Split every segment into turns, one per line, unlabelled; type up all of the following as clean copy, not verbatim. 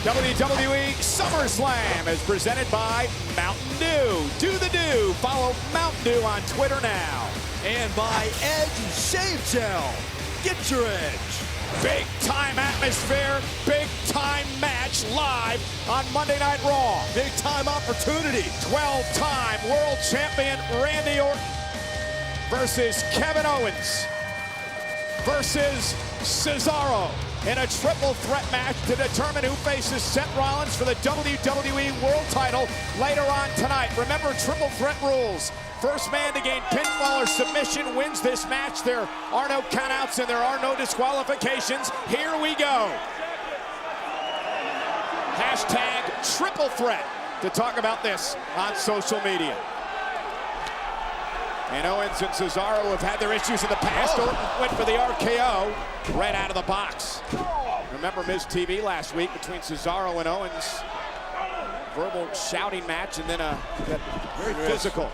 WWE SummerSlam is presented by Mountain Dew. Do the do. Follow Mountain Dew on Twitter now.
And by Edge Shave Gel. Get your edge.
Big time atmosphere, big time match live on Monday Night Raw.
Big time opportunity.
12-time world champion Randy Orton versus Kevin Owens versus Cesaro in a triple threat match to determine who faces Seth Rollins for the WWE World title later on tonight. Remember, triple threat rules. First man to gain pinfall or submission wins this match. There are no countouts and there are no disqualifications. Here we go. Hashtag triple threat to talk about this on social media. And Owens and Cesaro have had their issues in the past. Orton went for the RKO right out of the box. Remember Miz TV last week between Cesaro and Owens. Verbal shouting match and then very physical.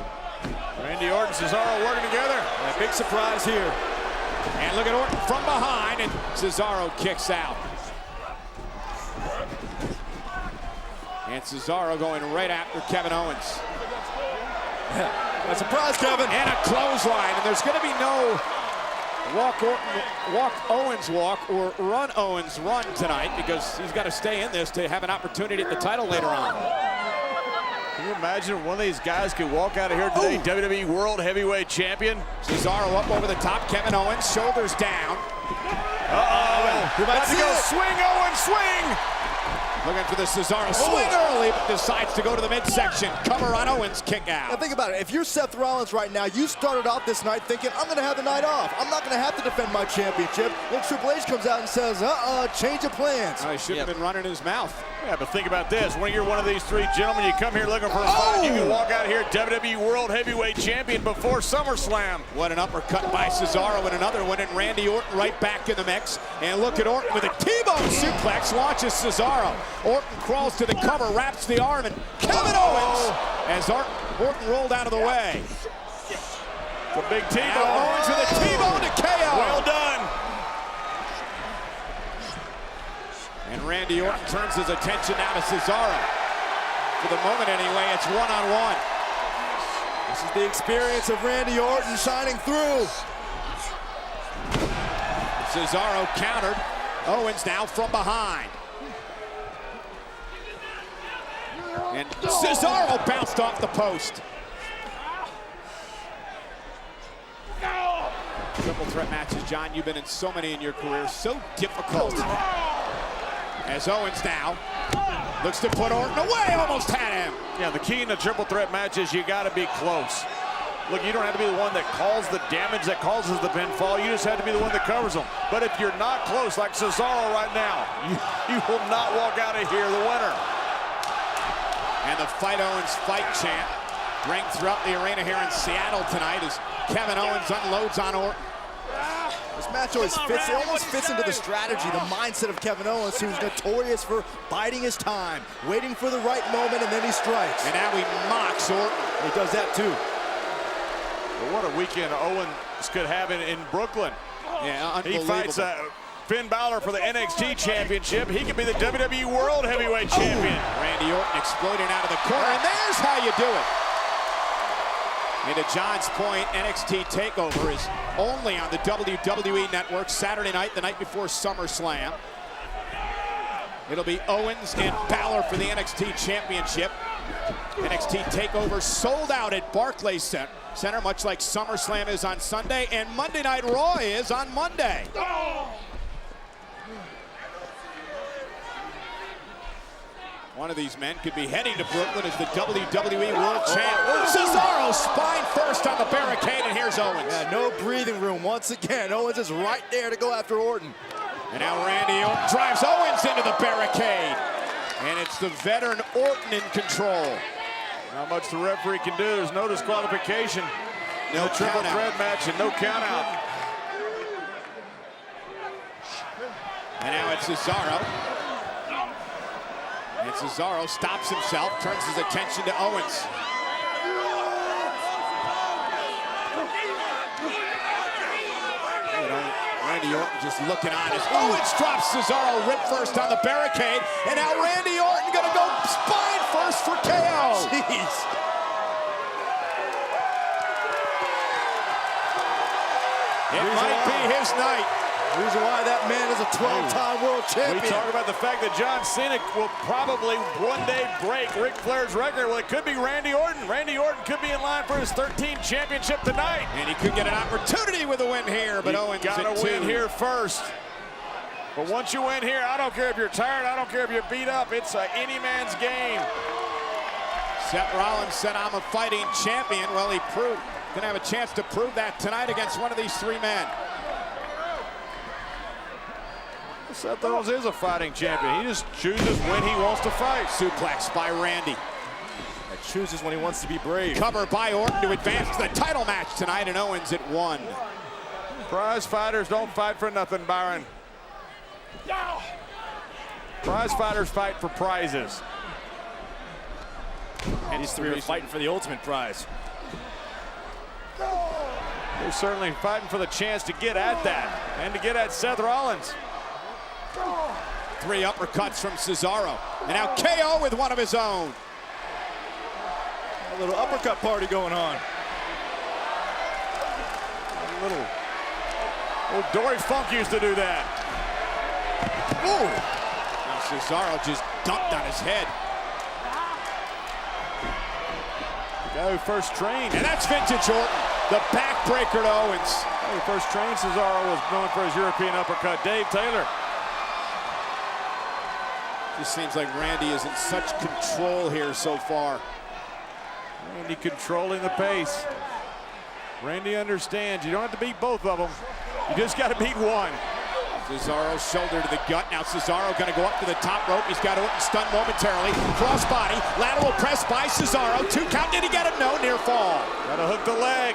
Randy Orton, Cesaro working together.
A big surprise here.
And look at Orton from behind, and Cesaro kicks out. And Cesaro going right after Kevin Owens.
A surprise, Kevin.
And a clothesline, and there's going to be no walk Owens walk or run Owens run tonight because he's got to stay in this to have an opportunity at the title later on.
Can you imagine if one of these guys could walk out of here today, WWE World Heavyweight Champion?
Cesaro up over the top, Kevin Owens, shoulders down.
Uh-oh. About to go swing, Owens, swing!
Looking for the Cesaro swing early, but decides to go to the midsection. Cover on Owens, kick out.
Now think about it. If you're Seth Rollins right now, you started off this night thinking, I'm going to have the night off. I'm not going to have to defend my championship. Then Triple H comes out and says, change of plans.
He should have been running his mouth.
Yeah, but think about this. When you're one of these three gentlemen, you come here looking for a fight, you can walk out here WWE World Heavyweight Champion before SummerSlam.
What an uppercut by Cesaro and another one, and Randy Orton right back in the mix. And look at Orton with a T-bone suplex, launches Cesaro. Orton crawls to the cover, wraps the arm, and Kevin Owens as Orton rolled out of the way.
It's a big T-bone.
Now Owens with a T-bone to KO.
Well done.
And Randy Orton turns his attention now to Cesaro. For the moment anyway, it's one-on-one.
This is the experience of Randy Orton shining through.
Cesaro countered. Owens now from behind. And Cesaro bounced off the post. Triple threat matches, John, you've been in so many in your career, so difficult. As Owens now looks to put Orton away, almost had him.
Yeah, the key in the triple threat match is you got to be close. Look, you don't have to be the one that calls the damage that causes the pinfall. You just have to be the one that covers them. But if you're not close, like Cesaro right now, you will not walk out of here the winner.
And the Fight Owens fight chant rang throughout the arena here in Seattle tonight as Kevin Owens unloads on Orton.
This match always fits, it almost fits into the strategy, the mindset of Kevin Owens, who's notorious for biding his time, waiting for the right moment, and then he strikes.
And now he mocks Orton.
He does that too.
Well, what a weekend Owens could have in Brooklyn.
Yeah,
He
unbelievable.
fights Finn Balor for the NXT Championship. He could be the WWE World Heavyweight Champion.
Randy Orton exploding out of the corner, and there's how you do it. And to John's point, NXT TakeOver is only on the WWE Network Saturday night, the night before SummerSlam. It'll be Owens and Balor for the NXT Championship. NXT TakeOver sold out at Barclays Center, much like SummerSlam is on Sunday, and Monday Night Raw is on Monday. One of these men could be heading to Brooklyn as the WWE World Champ. Cesaro spine first on the barricade, and here's Owens.
Yeah, no breathing room once again. Owens is right there to go after Orton.
And now Randy Orton drives Owens into the barricade. And it's the veteran Orton in control.
Not much the referee can do. There's no disqualification.
No
triple
count
threat
out.
match and no count out.
And now it's Cesaro. And Cesaro stops himself, turns his attention to Owens. Randy Orton just looking on as Owens drops Cesaro rip first on the barricade. And now Randy Orton gonna go spine first for KO.
Jeez.
It might be his night.
Reason why that man is a 12-time world champion.
We talk about the fact that John Cena will probably one day break Ric Flair's record. Well, it could be Randy Orton. Randy Orton could be in line for his 13th championship tonight.
And he could get an opportunity with a win here, but Owens
gotta win here first. But once you win here, I don't care if you're tired, I don't care if you're beat up. It's any man's game.
Seth Rollins said, I'm a fighting champion. Well, he gonna have a chance to prove that tonight against one of these three men.
Seth Rollins is a fighting champion. He just chooses when he wants to fight.
Suplex by Randy.
That chooses when he wants to be brave.
Cover by Orton to advance to the title match tonight, and Owens at 1.
Prize fighters don't fight for nothing, Byron. Prize fighters fight for prizes.
And these three are fighting for the ultimate prize.
They're certainly fighting for the chance to get at that and to get at Seth Rollins.
3 uppercuts from Cesaro. And now KO with one of his own.
A little uppercut party going on.
Little Dory Funk used to do that.
Ooh. Now Cesaro just dumped on his head.
The guy who first trained.
And that's vintage Orton. The backbreaker to Owens.
The guy who first trained Cesaro was known for his European uppercut. Dave Taylor.
Just seems like Randy is in such control here so far.
Randy controlling the pace. Randy understands you don't have to beat both of them. You just got to beat one.
Cesaro's shoulder to the gut. Now Cesaro going to go up to the top rope. He's got Orton stunned momentarily. Crossbody, lateral press by Cesaro. 2 count. Did he get him? No, near fall.
Got to hook the leg.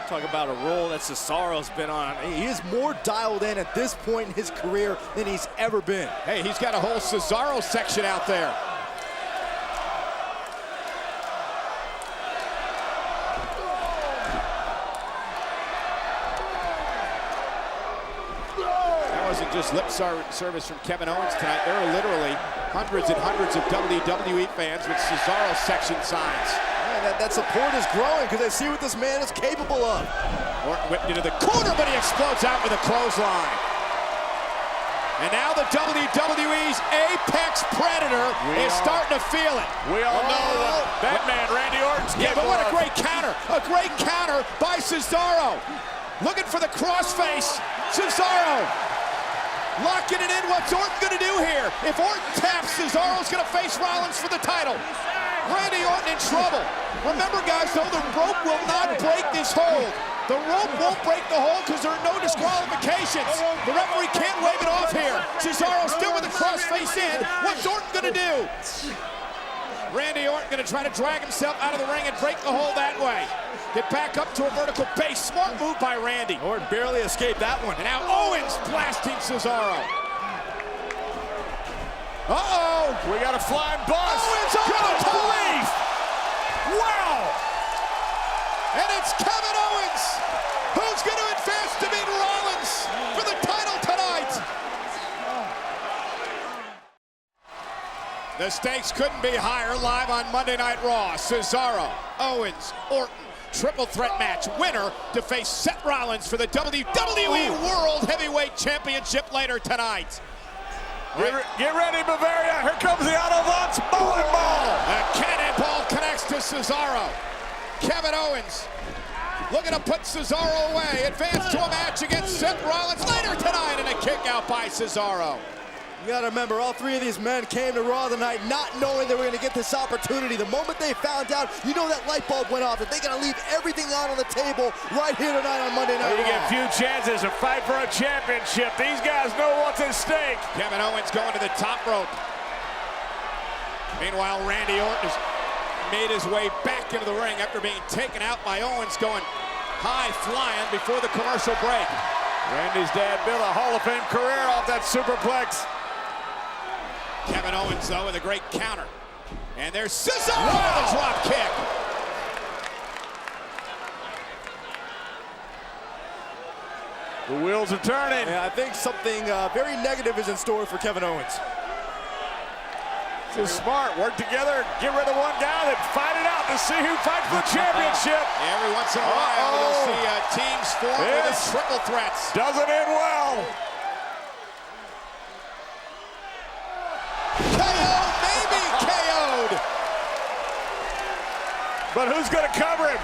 Talk about a role that Cesaro's been on. He is more dialed in at this point in his career than he's ever been.
Hey, he's got a whole Cesaro section out there. That wasn't just lip service from Kevin Owens tonight. There are literally hundreds and hundreds of WWE fans with Cesaro section signs.
Man, that support is growing because they see what this man is capable of.
Orton whipped into the corner, but he explodes out with a clothesline. And now the WWE's Apex Predator is starting to feel it.
We all know that man, Randy Orton's
Yeah, but what a great counter. A great counter by Cesaro. Looking for the crossface. Cesaro locking it in. What's Orton going to do here? If Orton taps, Cesaro's going to face Rollins for the title. Randy Orton in trouble. Remember, guys, though, the rope will not break this hold. The rope won't break the hold because there are no disqualifications. The referee can't wave it off here. Cesaro still with the crossface in. What's Orton going to do? Randy Orton going to try to drag himself out of the ring and break the hold that way. Get back up to a vertical base. Smart move by Randy.
Orton barely escaped that one.
And now Owens blasting Cesaro. Uh-oh.
We got a flying bus.
Owens over the top. Wow. And it's Kevin Owens who's going to advance to beat Rollins for the title tonight. The stakes couldn't be higher. Live on Monday Night Raw. Cesaro, Owens, Orton. Triple threat match. Winner to face Seth Rollins for the WWE World Heavyweight Championship later tonight.
Get ready, Bavaria. Here comes the Autobots bowling ball.
A cannonball connects to Cesaro. Kevin Owens looking to put Cesaro away. Advance to a match against Seth Rollins later tonight, and a kick out by Cesaro.
You gotta remember, all 3 of these men came to Raw tonight not knowing they were gonna get this opportunity. The moment they found out, you know that light bulb went off, that they gotta leave everything out on the table right here tonight on Monday Night Raw.
You get few chances to fight for a championship. These guys know what's at stake.
Kevin Owens going to the top rope. Meanwhile, Randy Orton has made his way back into the ring after being taken out by Owens, going high flying before the commercial break.
Randy's dad built a Hall of Fame career off that superplex.
Kevin Owens, though, with a great counter. And there's Cesaro with a drop kick.
The wheels are turning.
Yeah, I think something very negative is in store for Kevin Owens.
This is smart. Work together, get rid of one guy, then fight it out to see who fights for the championship.
Every once in a while, you'll see teams form with the triple threats.
Doesn't end well.
KO, maybe KO'd.
But who's going to cover him?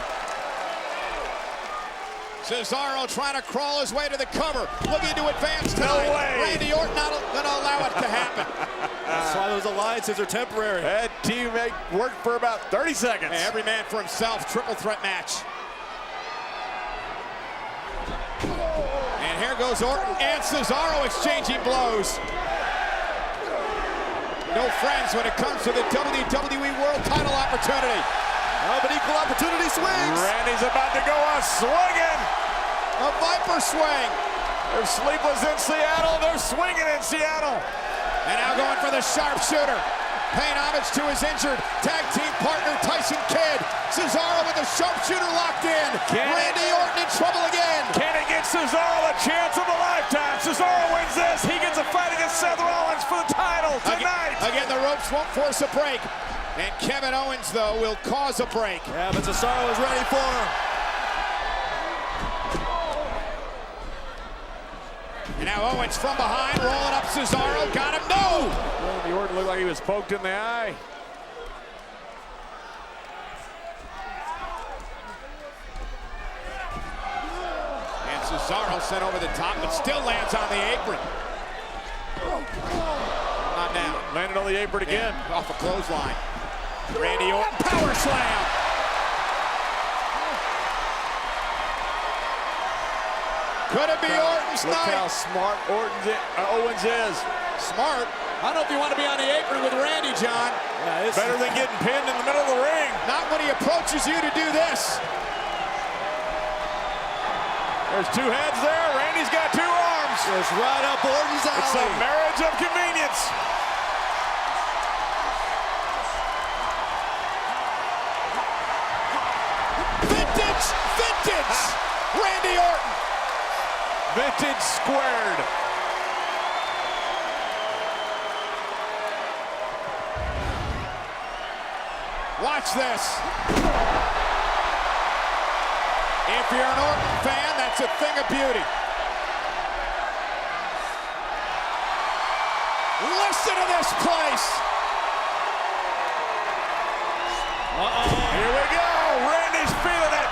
Cesaro trying to crawl his way to the cover, looking to advance tonight.
No way.
Randy Orton not going to allow it to happen.
That's why those alliances are temporary.
That teammate worked for about 30 seconds.
Hey, every man for himself, triple threat match. And here goes Orton and Cesaro exchanging blows. No friends when it comes to the WWE World Title opportunity.
Oh, but equal opportunity swings.
Randy's about to go a swinging.
A Viper swing.
They're sleepless in Seattle. They're swinging in Seattle.
And now going for the sharpshooter. Paying homage to his injured tag team partner, Tyson Kidd. Cesaro with the sharpshooter locked in. Randy Orton in trouble again.
Can it get Cesaro a chance of a lifetime? Cesaro wins this. He gets a fight against Seth Rollins for the title tonight.
Again, the ropes won't force a break. And Kevin Owens, though, will cause a break.
Yeah, but Cesaro is ready for him.
And now Owens from behind, rolling up Cesaro. Got him. No!
Randy Orton looked like he was poked in the eye.
And Cesaro sent over the top, but still lands on the apron. Not now.
Landed on the apron again.
Yeah, off a clothesline. Randy Orton, power slam. Could it be Orton's
Look
night?
how smart Owens is.
Smart? I don't know if you want to be on the apron with Randy, John.
Yeah,
Better than getting pinned in the middle of the ring.
Not when he approaches you to do this.
There's two heads there. Randy's got two arms.
It's right up Orton's alley.
It's a marriage of convenience.
Vintage Randy Orton.
Vintage squared.
Watch this. If you're an Orton fan, that's a thing of beauty. Listen to this place.
Here we go. Randy's feeling it.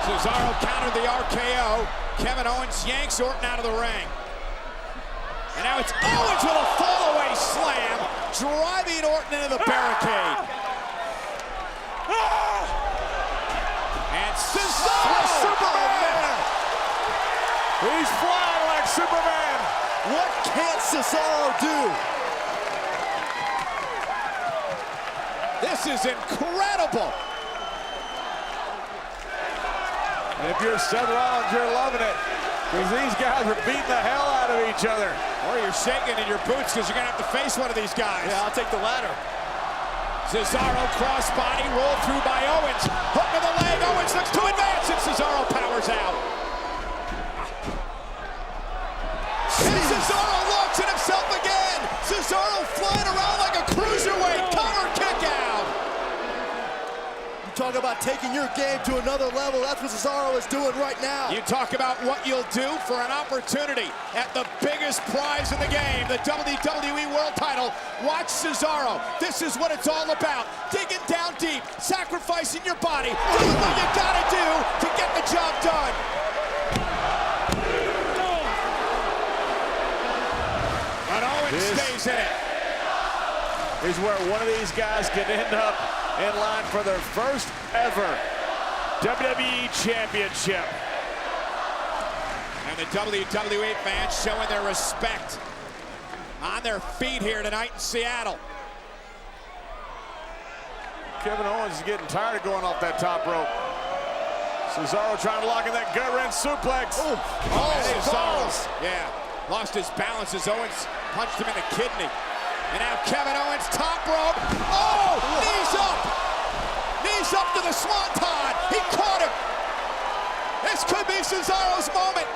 Cesaro countered the RKO. Kevin Owens yanks Orton out of the ring. And now it's Owens with a fall-away slam, driving Orton into the barricade. And Cesaro, Superman!
He's flying like Superman.
What can't Cesaro do?
This is incredible.
And if you're Seth Rollins, you're loving it. Because these guys are beating the hell out of each other.
Or you're shaking in your boots because you're going to have to face one of these guys.
Yeah, I'll take the latter.
Cesaro crossbody rolled through by Owens. Hook to the leg. Owens looks to advance, and Cesaro powers out. And Cesaro looks at himself again. Cesaro flying around like a cruiserweight. Cover kick out.
Talk about taking your game to another level. That's what Cesaro is doing right now.
You talk about what you'll do for an opportunity at the biggest prize in the game, the WWE World Title. Watch Cesaro. This is what it's all about. Digging down deep, sacrificing your body, doing what you gotta do to get the job done. But Owens stays in it.
Is where one of these guys can end up in line for their first ever WWE Championship.
And the WWE fans showing their respect on their feet here tonight in Seattle.
Kevin Owens is getting tired of going off that top rope. Cesaro trying to lock in that gut-wrench suplex.
Oh,
Cesaro.
Yeah, lost his balance as Owens punched him in the kidney. And now Kevin Owens, top rope. Oh, knees up. Knees up to the swanton. He caught him. This could be Cesaro's moment.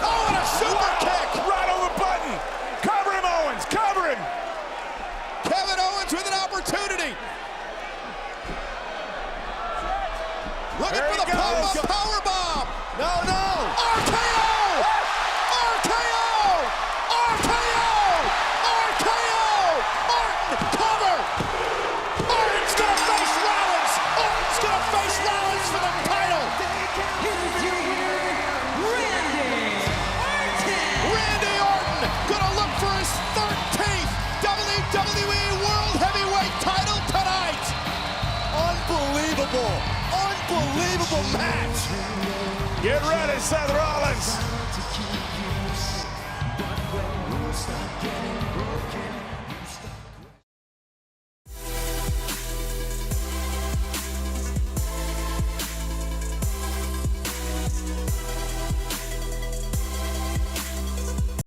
Oh, and a super kick.
Right on the button. Cover him, Owens. Cover him.
Kevin Owens with an opportunity. Looking
There
for the
he goes.
pop-up powerbomb.
No, no.
RKO! RKO! RKO! RKO! Orton, cover! Orton's gonna face Rollins! Orton's gonna face Rollins for the title!
Here's your winner,
Randy Orton gonna look for his 13th WWE World Heavyweight title tonight!
Unbelievable. Unbelievable match.
Get ready, Seth Rollins.